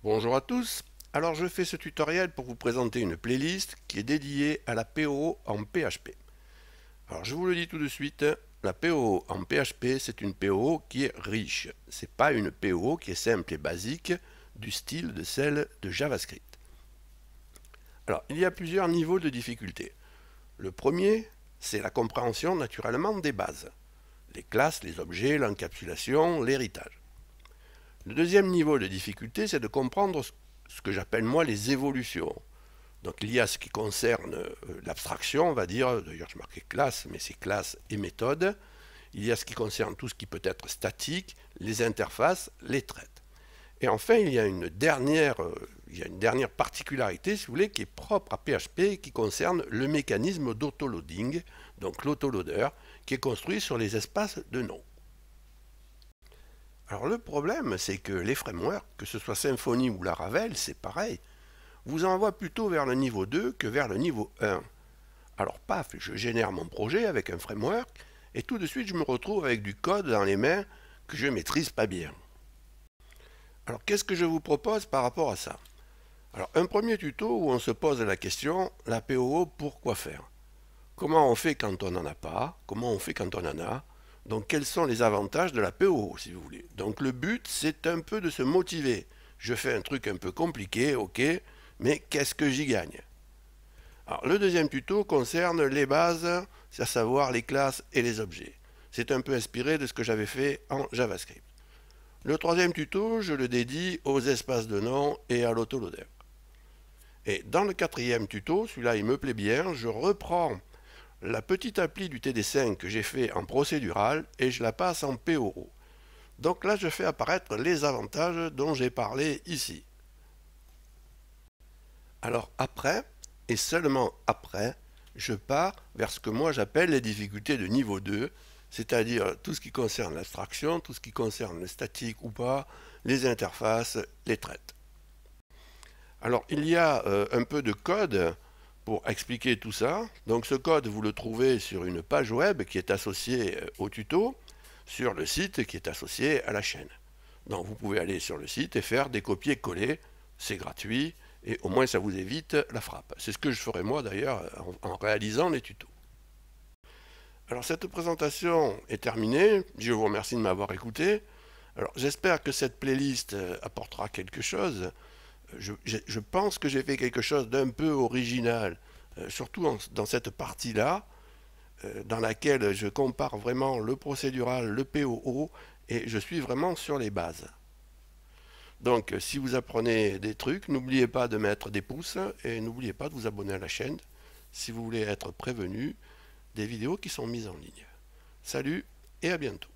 Bonjour à tous. Alors je fais ce tutoriel pour vous présenter une playlist qui est dédiée à la POO en PHP. Alors je vous le dis tout de suite, la POO en PHP c'est une POO qui est riche. C'est pas une POO qui est simple et basique du style de celle de JavaScript. Alors il y a plusieurs niveaux de difficulté. Le premier, c'est la compréhension naturellement des bases. Les classes, les objets, l'encapsulation, l'héritage. Le deuxième niveau de difficulté, c'est de comprendre ce que j'appelle moi les évolutions. Donc il y a ce qui concerne l'abstraction, on va dire, d'ailleurs je marquais classe, mais c'est classe et méthode. Il y a ce qui concerne tout ce qui peut être statique, les interfaces, les traites. Et enfin, il y a une dernière particularité, si vous voulez, qui est propre à PHP, qui concerne le mécanisme d'autoloading, donc l'autoloader, qui est construit sur les espaces de nom. Alors le problème, c'est que les frameworks, que ce soit Symfony ou Laravel, c'est pareil, vous envoient plutôt vers le niveau 2 que vers le niveau 1. Alors paf, je génère mon projet avec un framework, et tout de suite je me retrouve avec du code dans les mains que je ne maîtrise pas bien. Alors qu'est-ce que je vous propose par rapport à ça? Alors un premier tuto où on se pose la question, la POO, pourquoi faire? Comment on fait quand on n'en a pas? Comment on fait quand on en a? Donc quels sont les avantages de la POO si vous voulez? Donc le but c'est un peu de se motiver. Je fais un truc un peu compliqué, ok, mais qu'est-ce que j'y gagne? Alors le deuxième tuto concerne les bases, c'est à savoir les classes et les objets. C'est un peu inspiré de ce que j'avais fait en JavaScript. Le troisième tuto, je le dédie aux espaces de nom et à l'autoloader. Et dans le quatrième tuto, celui-là il me plaît bien, je reprends la petite appli du TD5 que j'ai fait en procédural et je la passe en POO. Donc là, je fais apparaître les avantages dont j'ai parlé ici. Alors après, et seulement après, je pars vers ce que moi j'appelle les difficultés de niveau 2, c'est-à-dire tout ce qui concerne l'abstraction, tout ce qui concerne le statique ou pas, les interfaces, les traites. Alors il y a un peu de code pour expliquer tout ça. Donc ce code, vous le trouvez sur une page web qui est associée au tuto, sur le site qui est associé à la chaîne. Donc vous pouvez aller sur le site et faire des copier-coller, c'est gratuit, et au moins ça vous évite la frappe. C'est ce que je ferai moi d'ailleurs en réalisant les tutos. Alors cette présentation est terminée, je vous remercie de m'avoir écouté. Alors j'espère que cette playlist apportera quelque chose. Je pense que j'ai fait quelque chose d'un peu original, surtout dans cette partie-là, dans laquelle je compare vraiment le procédural, le POO, et je suis vraiment sur les bases. Donc si vous apprenez des trucs, n'oubliez pas de mettre des pouces, et n'oubliez pas de vous abonner à la chaîne, si vous voulez être prévenu des vidéos qui sont mises en ligne. Salut et à bientôt.